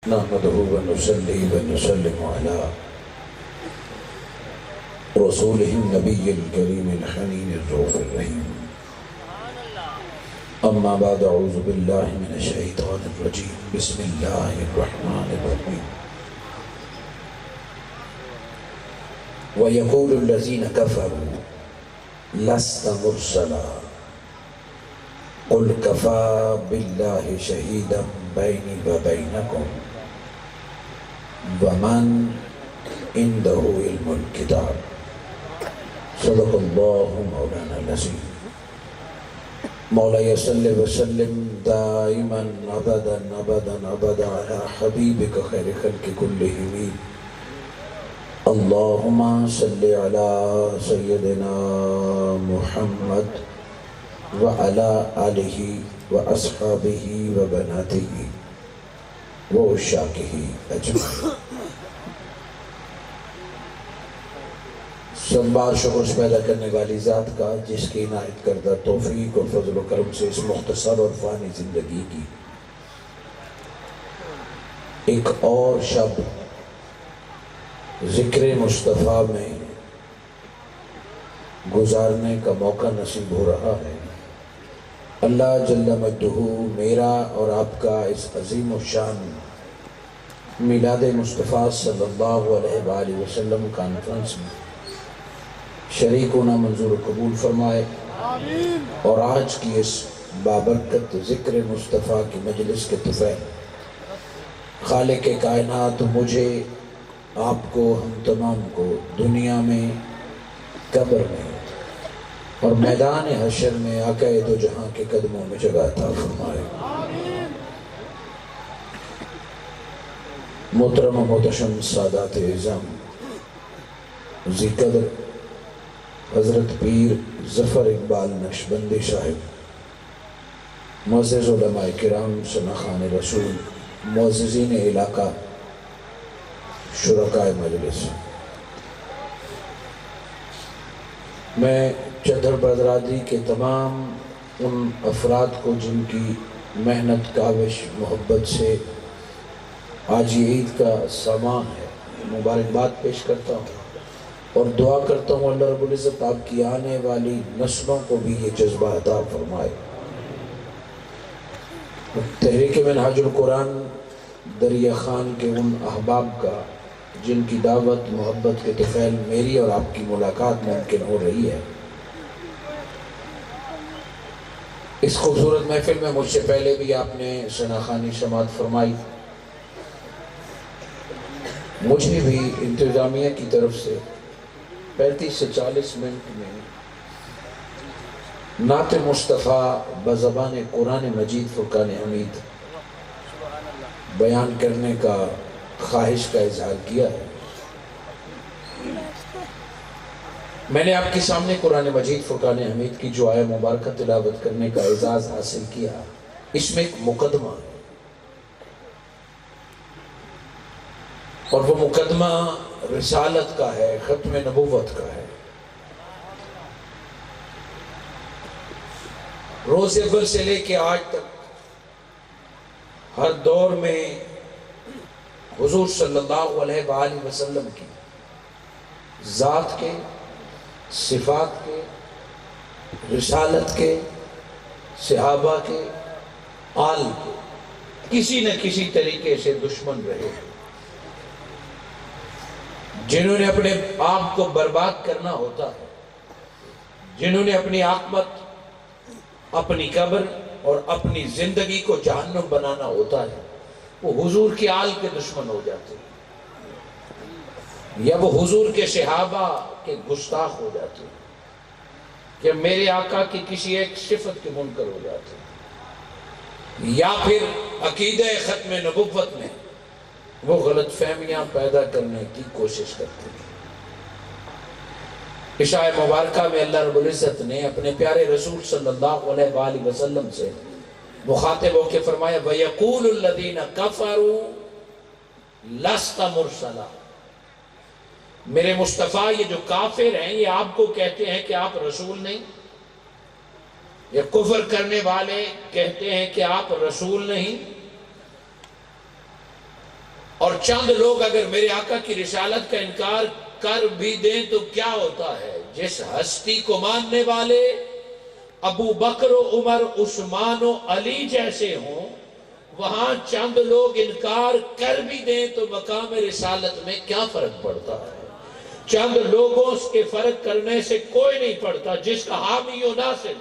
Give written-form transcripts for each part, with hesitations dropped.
نحمده ونصلي ونسلم على رسوله النبي الكريم الحنين الرؤوف الرحيم أما بعد أعوذ بالله من الشيطان الرجيم بسم الله الرحمن الرحيم ويقول الذين كفروا لست مرسلا قل كفى بالله شهيدا بيني وبينكم ومن عنده علم الكتاب صدق الله مولانا العظيم مولاي صل وسلم دائما ابدا ابدا ابدا على حبيبك خير خلق كلهم اللهم صل على سيدنا محمد وعلى آله وأصحابه وبناته وعشاقه أجمعين. سب بار شکر پیدا کرنے والی ذات کا جس کی عنایت کردہ توفیق اور فضل و کرم سے اس مختصر اور فانی زندگی کی ایک اور شب ذکر مصطفیٰ میں گزارنے کا موقع نصیب ہو رہا ہے. اللہ جل مجدہ میرا اور آپ کا اس عظیم الشان میلاد مصطفیٰ صلی اللہ علیہ وآلہ وسلم کانفرنس میں شریک ہونا منظور قبول فرمائے اور آج کی اس بابرکت ذکر مصطفیٰ کی مجلس کے طفیل خالق کائنات مجھے آپ کو ہم تمام کو دنیا میں قبر میں اور میدان حشر میں آقا دو جہاں کے قدموں میں جگہ عطا فرمائے. محترم و محتشم سادات اعظم ذی قدر حضرت پیر ظفر اقبال نقشبندی صاحب معزز علماء کرام شناخان رسول معززین علاقہ شرکائے مجلس میں چدر برادری کے تمام ان افراد کو جن کی محنت کاوش محبت سے آج یہ عید کا سامان ہے مبارکباد پیش کرتا ہوں اور دعا کرتا ہوں اللہ رب العزت آپ کی آنے والی نسلوں کو بھی یہ جذبہ عطا فرمائے. تحریک منہاج القرآن دریا خان کے ان احباب کا جن کی دعوت محبت کے طفیل میری اور آپ کی ملاقات ممکن ہو رہی ہے. اس خوبصورت محفل میں مجھ سے پہلے بھی آپ نے شناخانی سماعت فرمائی. مجھے بھی انتظامیہ کی طرف سے 35 سے 40 منٹ میں نعت مصطفیٰ بزبان قرآن مجید فرقان حمید بیان کرنے کا خواہش کا اظہار کیا ہے. میں نے آپ کے سامنے قرآن مجید فرقان حمید کی جو آیہ مبارکہ تلاوت کرنے کا اعزاز حاصل کیا. اس میں ایک مقدمہ ہے اور وہ مقدمہ رسالت کا ہے، ختم نبوت کا ہے. روز اول سے لے کے آج تک ہر دور میں حضور صلی اللہ علیہ وآلہ وسلم کی ذات کے، صفات کے، رسالت کے، صحابہ کے، آل کے کسی نہ کسی طریقے سے دشمن رہے جنہوں نے اپنے آپ کو برباد کرنا ہوتا ہے، جنہوں نے اپنی عاقبت، اپنی قبر اور اپنی زندگی کو جہنم بنانا ہوتا ہے، وہ حضور کی آل کے دشمن ہو جاتے ہیں یا وہ حضور کے صحابہ کے گستاخ ہو جاتے ہیں کہ میرے آقا کی کسی ایک صفت کے منکر ہو جاتے ہیں یا پھر عقیدہ ختم نبوت میں وہ غلط فہمیاں پیدا کرنے کی کوشش کرتے ہیں. عشاء مبارکہ میں اللہ رب العزت نے اپنے پیارے رسول صلی اللہ علیہ وآلہ وسلم سے مخاطب ہو کے فرمایا وَيَقُولُ الَّذِينَ كَفَرُوا لَسْتَ مُرْسَلًا. میرے مصطفیٰ یہ جو کافر ہیں یہ آپ کو کہتے ہیں کہ آپ رسول نہیں. یہ کفر کرنے والے کہتے ہیں کہ آپ رسول نہیں. اور چند لوگ اگر میرے آقا کی رسالت کا انکار کر بھی دیں تو کیا ہوتا ہے؟ جس ہستی کو ماننے والے ابو بکر و عمر عثمان و علی جیسے ہوں، وہاں چند لوگ انکار کر بھی دیں تو مقام رسالت میں کیا فرق پڑتا ہے؟ چند لوگوں کے فرق کرنے سے کوئی نہیں پڑتا۔ جس کا حامی و ناصر،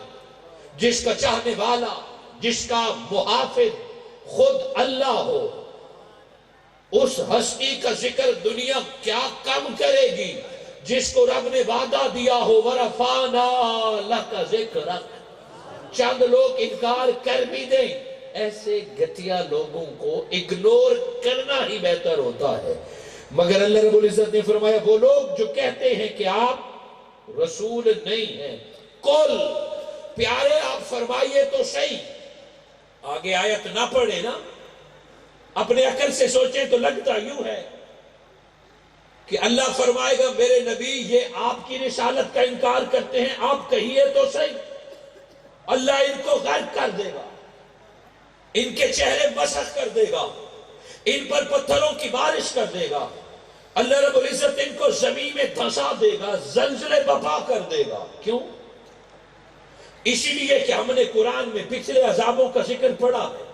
جس کا چاہنے والا، جس کا محافظ خود اللہ ہو، اس ہستی کا ذکر دنیا کیا کم کرے گی جس کو رب نے وعدہ دیا ہو وَرَفَعْنَا لَكَ ذِكْرَكَ۔ چند لوگ انکار کر بھی دیں، ایسے گھٹیا لوگوں کو اگنور کرنا ہی بہتر ہوتا ہے۔ مگر اللہ رب العزت نے فرمایا وہ لوگ جو کہتے ہیں کہ آپ رسول نہیں ہیں، قل پیارے آپ فرمائیے تو صحیح، آگے آیت نہ پڑھے نا، اپنے عقل سے سوچیں تو لگتا یوں ہے کہ اللہ فرمائے گا میرے نبی یہ آپ کی رسالت کا انکار کرتے ہیں، آپ کہیے تو صحیح۔ اللہ ان کو غرق کر دے گا، ان کے چہرے مسخ کر دے گا، ان پر پتھروں کی بارش کر دے گا، اللہ رب العزت ان کو زمین میں دھسا دے گا، زلزلے برپا کر دے گا۔ کیوں؟ اسی لیے کہ ہم نے قرآن میں پچھلے عذابوں کا ذکر پڑھا ہے۔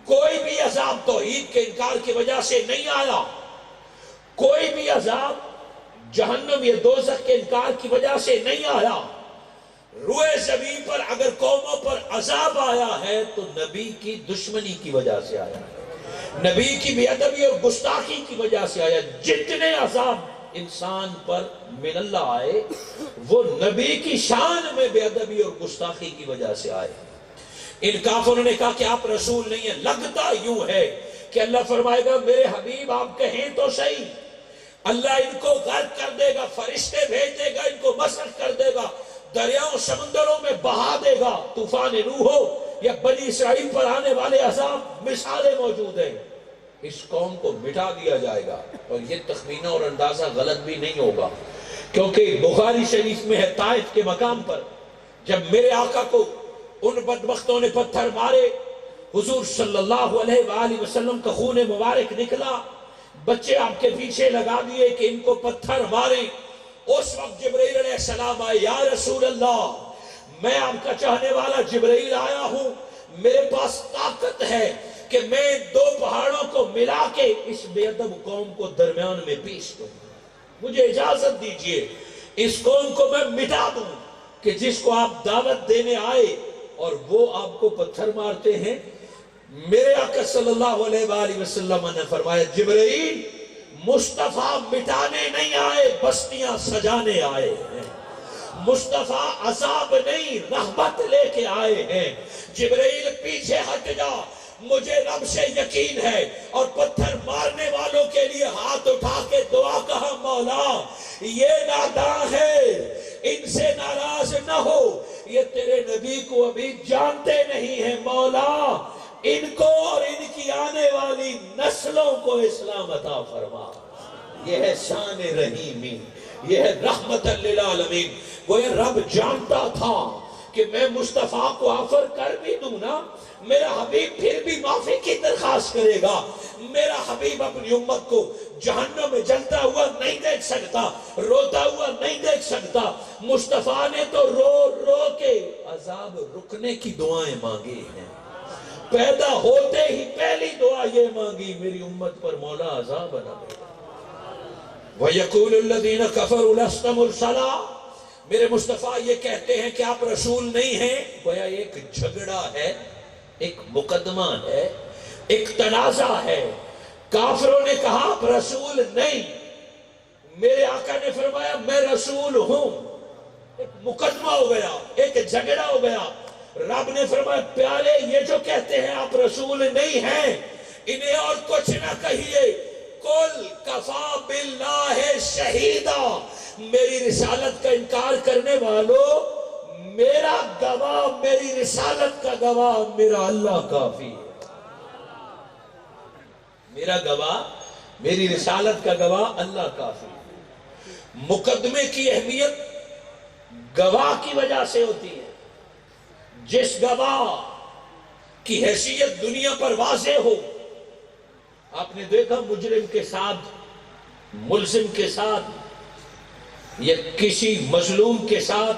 کوئی بھی عذاب توحید کے انکار کی وجہ سے نہیں آیا، کوئی بھی عذاب جہنم یا دوزخ کے انکار کی وجہ سے نہیں آیا۔ روئے زمین پر اگر قوموں پر عذاب آیا ہے تو نبی کی دشمنی کی وجہ سے آیا ہے، نبی کی بے ادبی اور گستاخی کی وجہ سے آیا۔ جتنے عذاب انسان پر من اللہ آئے وہ نبی کی شان میں بے ادبی اور گستاخی کی وجہ سے آئے۔ ان کافروں نے کہا کہ آپ رسول نہیں ہیں، لگتا یوں ہے کہ اللہ فرمائے گا میرے حبیب آپ کہیں تو صحیح، اللہ ان کو غرق کر دے گا، فرشتے بھیج دے گا، ان کو مسخ کر دے گا، دریاؤں سمندروں میں بہا دے گا، طوفان نوح ہو یا بنی اسرائیل پر آنے والے عذاب مثالیں موجود ہیں۔ اس قوم کو مٹا دیا جائے گا، اور یہ تخمینہ اور اندازہ غلط بھی نہیں ہوگا، کیونکہ بخاری شریف میں ہے طائف کے مقام پر جب میرے آقا کو ان بدبختوں نے پتھر مارے، حضور صلی اللہ علیہ وآلہ وسلم کا خون مبارک نکلا، بچے آپ کے پیچھے لگا دیے کہ ان کو پتھر ماریں۔ اس وقت جبرائیل علیہ السلام آئے، یا رسول اللہ میں آپ کا چاہنے والا جبرائیل آیا ہوں، میرے پاس طاقت ہے کہ میں دو پہاڑوں کو ملا کے اس بے ادب قوم کو درمیان میں پیش دوں، مجھے اجازت دیجئے اس قوم کو میں مٹا دوں کہ جس کو آپ دعوت دینے آئے اور وہ آپ کو پتھر مارتے ہیں۔ میرے آقا صلی اللہ علیہ وآلہ وسلم نے فرمایا جبرائیل مصطفیٰ مٹانے نہیں آئے، بستیاں سجانے آئے ہیں، مصطفیٰ عذاب نہیں رحمت لے کے آئے ہیں۔ جبرائیل پیچھے ہٹ جا، مجھے رب سے یقین ہے، اور پتھر مارنے والوں کے لیے ہاتھ اٹھا کے دعا کہا مولا یہ ناداں ہے، ان سے ناراض نہ ہو، یہ تیرے نبی کو ابھی جانتے نہیں ہیں، مولا ان کو اور ان کی آنے والی نسلوں کو اسلام عطا فرما۔ یہ ہے شان رحیمی، یہ ہے رحمت للعالمین۔ وہ یہ رب جانتا تھا کہ میں مصطفیٰ کو آفر کر بھی دوں نا، میرا حبیب پھر بھی معافی کی درخواست کرے گا، میرا حبیب اپنی امت کو جہنم میں جلتا ہوا نہیں دیکھ سکتا، روتا ہوا نہیں دیکھ سکتا۔ مصطفیٰ نے تو رو رو کے عذاب رکنے کی دعائیں مانگی ہیں، پیدا ہوتے ہی پہلی دعا یہ مانگی میری امت پر مولا عذاب نہ دے۔ وَيَقُولُ الَّذِينَ كَفَرُوا لَسْتَ مُرْسَلًا، میرے مصطفیٰ یہ کہتے ہیں کہ آپ رسول نہیں ہیں۔ گویا ایک جھگڑا ہے، ایک مقدمہ ہے، ایک تنازع ہے۔ کافروں نے کہا آپ رسول نہیں، میرے آقا نے فرمایا میں رسول ہوں۔ ایک مقدمہ ہو گیا، ایک جھگڑا ہو گیا۔ رب نے فرمایا پیارے یہ جو کہتے ہیں آپ رسول نہیں ہیں انہیں اور کچھ نہ کہیے، قل کفا باللہ شہیدا، میری رسالت کا انکار کرنے والوں میرا گواہ، میری رسالت کا گواہ میرا اللہ کافی ہے۔ میرا گواہ، میری رسالت کا گواہ اللہ کافی ہے۔ مقدمے کی اہمیت گواہ کی وجہ سے ہوتی ہے۔ جس گواہ کی حیثیت دنیا پر واضح ہو، آپ نے دیکھا مجرم کے ساتھ، ملزم کے ساتھ یا کسی مظلوم کے ساتھ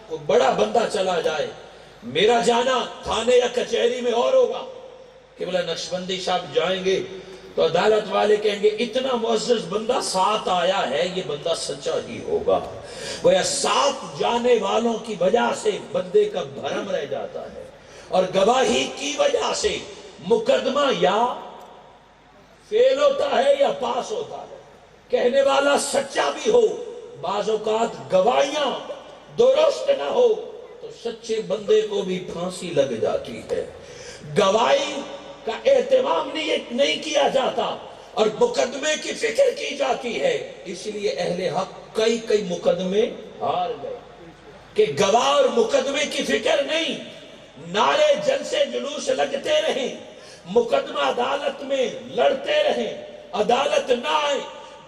کوئی بڑا بندہ چلا جائے، میرا جانا تھانے یا کچہری میں اور ہوگا کہ بلا نقشبندی صاحب جائیں گے تو عدالت والے کہیں گے اتنا معزز بندہ ساتھ آیا ہے، یہ بندہ سچا ہی ہوگا۔ گویا ساتھ جانے والوں کی وجہ سے بندے کا بھرم رہ جاتا ہے، اور گواہی کی وجہ سے مقدمہ یا فیل ہوتا ہے یا پاس ہوتا ہے۔ کہنے والا سچا بھی ہو، بعض اوقات گواہیاں درست نہ ہو تو سچے بندے کو بھی پھانسی لگ جاتی ہے۔ گواہی کا اہتمام نہیں کیا جاتا اور مقدمے کی فکر کی جاتی ہے، اس لیے اہل حق کئی مقدمے ہار گئے کہ گواہ اور مقدمے کی فکر نہیں، نعرے جلسے جلوس لگتے رہیں، مقدمہ عدالت میں لڑتے رہیں، عدالت نہ آئے،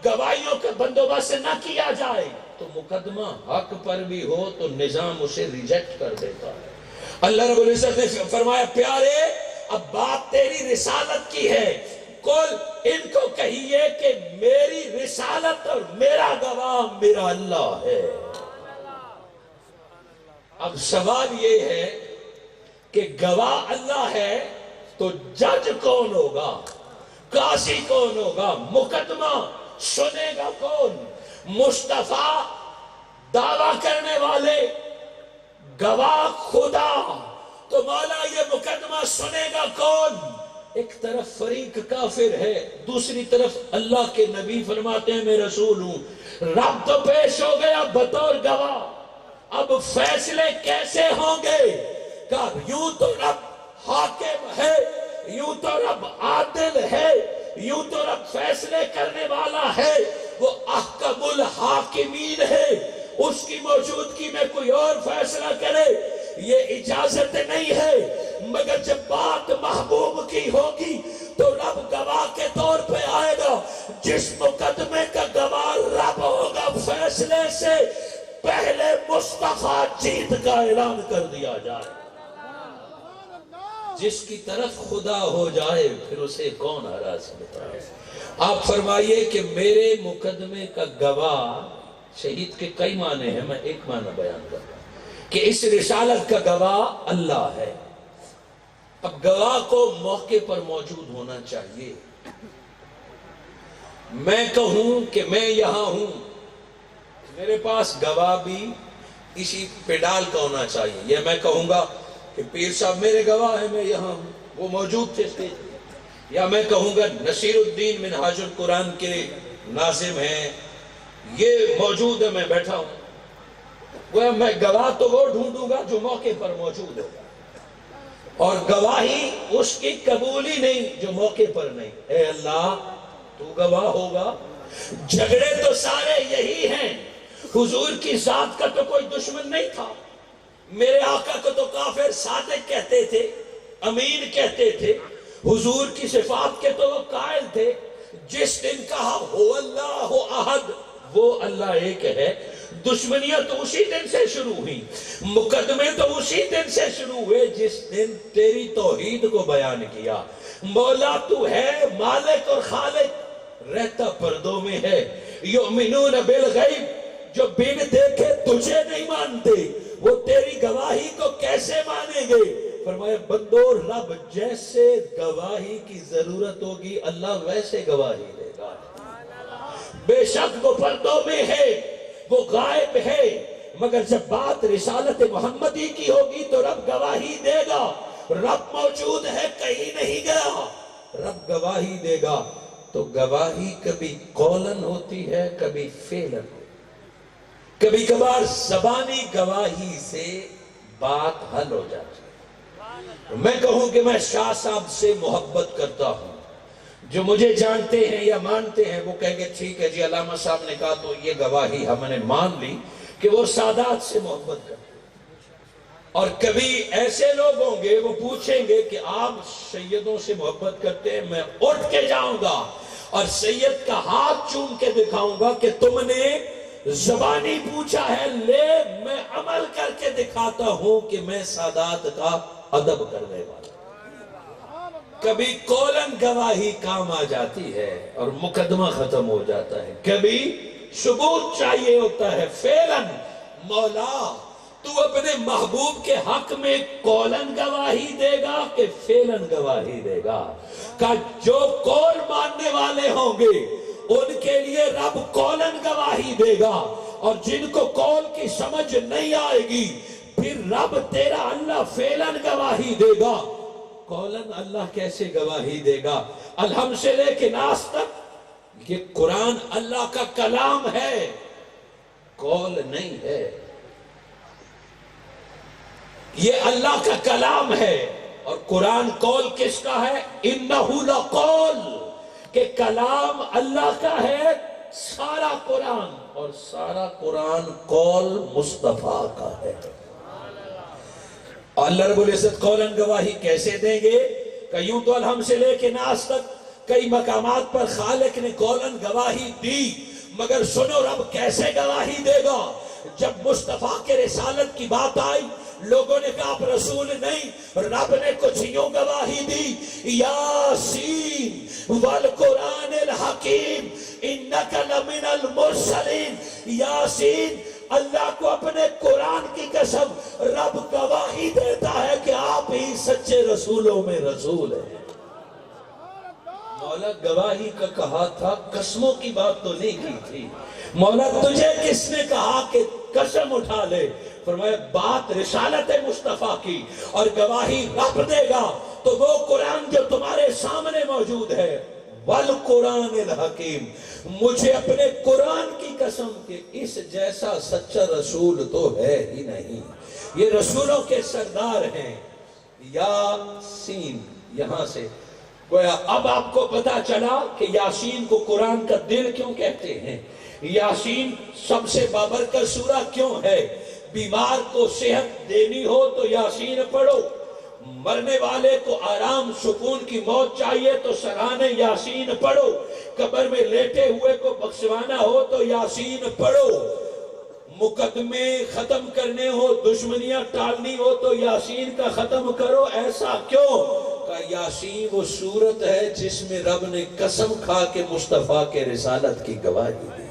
گواہیوں کا بندوبست نہ کیا جائے تو مقدمہ حق پر بھی ہو تو نظام اسے ریجیکٹ کر دیتا ہے۔ اللہ رب العزت نے فرمایا پیارے اب بات تیری رسالت کی ہے، کل ان کو کہیے کہ میری رسالت اور میرا گواہ میرا اللہ ہے۔ اب سوال یہ ہے کہ گواہ اللہ ہے تو جج کون ہوگا، قاضی کون ہوگا، مقدمہ سنے گا کون؟ مصطفیٰ دعویٰ کرنے والے، گواہ خدا، تو مولا یہ مقدمہ سنے گا کون؟ ایک طرف فریق کافر ہے، دوسری طرف اللہ کے نبی فرماتے ہیں میں رسول ہوں، رب تو پیش ہو گیا بطور گواہ، اب فیصلے کیسے ہوں گے؟ کہ یوں تو رب حاکم ہے، یوں تو رب عادل ہے، یوں تو رب فیصلے کرنے والا ہے، وہ احکم الحاکمین ہے، اس کی موجودگی میں کوئی اور فیصلہ کرے یہ اجازت نہیں ہے، مگر جب بات محبوب کی ہوگی تو رب گواہ کے طور پہ آئے گا، جس مقدمے کا گواہ رب ہوگا فیصلے سے پہلے مصطفیٰ جیت کا اعلان کر دیا جائے۔ جس کی طرف خدا ہو جائے پھر اسے کون ہرا سکتا ہے؟ آپ فرمائیے کہ میرے مقدمے کا گواہ، شہید کے کئی معنی ہیں، میں ایک معنی بیان کرتا ہوں کہ اس رسالت کا گواہ اللہ ہے۔ اب گواہ کو موقع پر موجود ہونا چاہیے۔ میں کہوں کہ میں یہاں ہوں، میرے پاس گواہ بھی اسی پنڈال کا ہونا چاہیے، یا میں کہوں گا کہ پیر صاحب میرے گواہ ہیں میں یہاں ہوں، وہ موجود تھے اسٹیج پہ، یا میں کہوں گا نصیر الدین منہاج القرآن کے ناظم ہیں یہ موجود ہے میں بیٹھا ہوں، وہ میں گواہ تو وہ ڈھونڈوں گا جو موقع پر موجود ہوگا، اور گواہی اس کی قبولی نہیں جو موقع پر نہیں۔ اے اللہ تو گواہ ہوگا۔ جھگڑے تو سارے یہی ہیں، حضور کی ذات کا تو کوئی دشمن نہیں تھا، میرے آقا کو تو کافر صادق کہتے تھے، امین کہتے تھے، حضور کی صفات کے تو وہ قائل تھے، جس دن کہا ہو اللہ ہو احد، وہ اللہ ایک ہے، دشمنیاں تو اسی دن سے شروع ہوئی، مقدمے تو اسی دن سے شروع ہوئے جس دن تیری توحید کو بیان کیا۔ مولا تو ہے مالک اور خالق، رہتا پردوں میں ہے، یؤمنون بالغیب، جو بن دیکھے تجھے نہیں مانتے وہ تیری گواہی کو کیسے مانیں گے؟ فرمایا بندو رب جیسے گواہی کی ضرورت ہوگی اللہ ویسے گواہی دے گا، بے شک وہ پردوں میں ہے، وہ غائب ہے، مگر جب بات رسالت محمدی کی ہوگی تو رب گواہی دے گا، رب موجود ہے کہیں نہیں گیا، رب گواہی دے گا۔ تو گواہی کبھی قولن ہوتی ہے کبھی فعلن ہوتی ہے، کبھی کبھار زبانی گواہی سے بات حل ہو جاتی ہے۔ میں کہوں کہ میں شاہ صاحب سے محبت کرتا ہوں، جو مجھے جانتے ہیں یا مانتے ہیں وہ کہیں گے ٹھیک ہے جی علامہ صاحب نے کہا تو یہ گواہی ہم نے مان لی کہ وہ سادات سے محبت کرتے ہیں۔ اور کبھی ایسے لوگ ہوں گے وہ پوچھیں گے کہ آپ سیدوں سے محبت کرتے ہیں، میں اٹھ کے جاؤں گا اور سید کا ہاتھ چوم کے دکھاؤں گا کہ تم نے زبانی پوچھا ہے، لے میں عمل کر کے دکھاتا ہوں کہ میں سادات کا ادب کرنے والا۔ کبھی قولن گواہی کام آ جاتی ہے اور مقدمہ ختم ہو جاتا ہے، کبھی ثبوت چاہیے ہوتا ہے فعلاً۔ مولا تو اپنے محبوب کے حق میں قولن گواہی دے گا کہ فعلاً گواہی دے گا؟ کہ جو قول ماننے والے ہوں گے ان کے لیے رب قولن گواہی دے گا، اور جن کو قول کی سمجھ نہیں آئے گی پھر رب تیرا اللہ فعلاً گواہی دے گا۔ قولن اللہ کیسے گواہی دے گا؟ الحمد سے لے کے ناس تک یہ قرآن اللہ کا کلام ہے، قول نہیں ہے۔ یہ اللہ کا کلام ہے، اور قرآن قول کس کا ہے؟ انہو لقول، کہ کلام اللہ کا ہے سارا قرآن، اور سارا قرآن قول مصطفیٰ کا ہے۔ اللہ رب العزت قولن گواہی کیسے دیں گے؟ کہ یوں تو الحمد سے لے کے ناس تک کئی مقامات پر خالق نے قولن گواہی دی، مگر سنو رب کیسے گواہی دے گا؟ جب مصطفیٰ کے رسالت کی بات آئی لوگوں نے کہا آپ رسول نہیں، رب نے کچھ یوں گواہی دی، یاسین والقرآن الحکیم انک لمن المرسلین۔ یاسین، اللہ کو اپنے قرآن کی قسم رب گواہی دیتا ہے کہ آپ ہی سچے رسولوں میں رسول ہیں۔ مولا گواہی کا کہا تھا، قسموں کی بات تو نہیں کی تھی۔ مولا تجھے کس نے کہا کہ قسم اٹھا لے؟ فرمایا بات رسالت مصطفیٰ کی، اور گواہی رب دے گا تو وہ قرآن جو تمہارے سامنے موجود ہے، والقرآن الحکیم، مجھے اپنے قرآن کی قسم کہ اس جیسا سچا رسول تو ہے ہی نہیں، یہ رسولوں کے سردار ہیں۔ یاسین، یہاں سے گویا اب آپ کو پتا چلا کہ یاسین کو قرآن کا دل کیوں کہتے ہیں، یاسین سب سے بابرکت سورہ کیوں ہے۔ بیمار کو صحت دینی ہو تو یاسین پڑھو، مرنے والے کو آرام سکون کی موت چاہیے تو سرانے یاسین پڑھو، قبر میں لیٹے ہوئے کو بخشوانا ہو تو یاسین پڑھو، مقدمے ختم کرنے ہو، دشمنیاں ٹالنی ہو تو یاسین کا ختم کرو۔ ایسا کیوں؟ کہ یاسین وہ سورت ہے جس میں رب نے قسم کھا کے مصطفیٰ کے رسالت کی گواہی دی،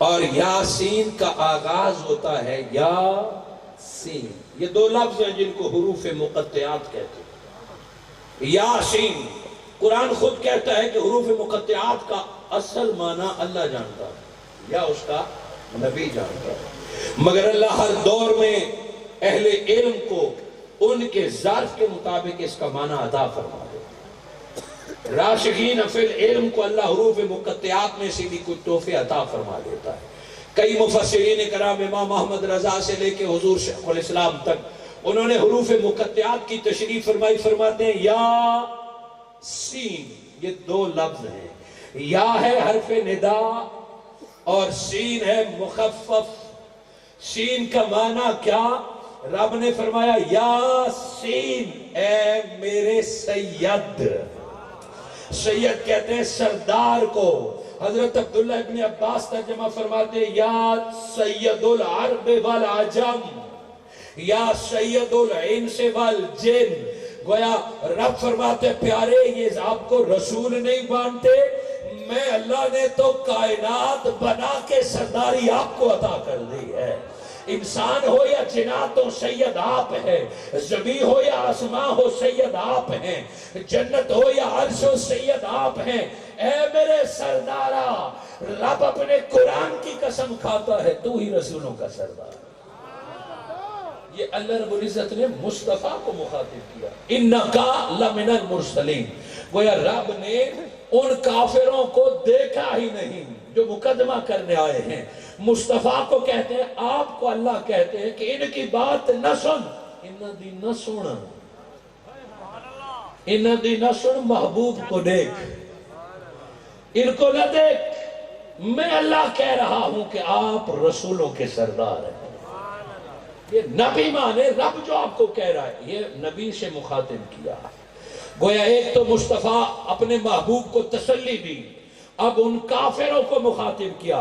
اور یاسین کا آغاز ہوتا ہے یاسین۔ یہ دو لفظ ہیں جن کو حروف مقطعات کہتے ہیں۔ یاسین، قرآن خود کہتا ہے کہ حروف مقطعات کا اصل معنی اللہ جانتا ہے یا اس کا نبی جانتا ہے، مگر اللہ ہر دور میں اہل علم کو ان کے ظرف کے مطابق اس کا معنی عطا فرما دیتا ہے۔ راشدین فی العلم کو اللہ حروف مقطعات میں سے بھی کچھ تحفے عطا فرما دیتا ہے۔ کئی مفسرین کرام امام احمد رضا سے لے کے حضور شیخ الاسلام تک انہوں نے حروف مقطعات کی تشریح فرمائی، فرماتے ہیں یا سین، یہ دو لفظ ہیں، یا ہے حرف ندا اور سین ہے مخفف۔ سین کا معنی کیا؟ رب نے فرمایا یا سین، اے میرے سید۔ سید کہتے ہیں سردار کو۔ حضرت عبداللہ ابن عباس ترجمہ فرماتے ہیں یا سید العرب والعجم، یا سید الانس والجن۔ گویا رب فرماتے پیارے یہ آپ کو رسول نہیں مانتے، میں اللہ نے تو کائنات بنا کے سرداری آپ کو عطا کر دی ہے۔ انسان ہو یا جنات ہو سید آپ ہیں، زمین ہو یا آسمان ہو سید آپ ہیں، جنت ہو یا عرش ہو سید آپ ہیں۔ اے میرے سردارہ، رب اپنے قرآن کی قسم کھاتا ہے تو ہی رسولوں کا سردار۔ یہ اللہ رب العزت نے مصطفیٰ کو مخاطب کیا، انکا لمن المرسلین۔ گویا رب نے ان کافروں کو دیکھا ہی نہیں جو مقدمہ کرنے آئے ہیں، مصطفیٰ کو کہتے ہیں، آپ کو اللہ کہتے ہیں کہ ان کی بات نہ سن، انہاں دی نہ سن، انہاں دی نہ سن، محبوب کو دیکھ، ان کو نہ دیکھ، میں اللہ کہہ رہا ہوں کہ آپ رسولوں کے سردار ہیں۔ یہ نبی مانے رب جو آپ کو کہہ رہا ہے، یہ نبی سے مخاطب کیا۔ گویا ایک تو مصطفیٰ اپنے محبوب کو تسلی دی، اب ان کافروں کو مخاطب کیا۔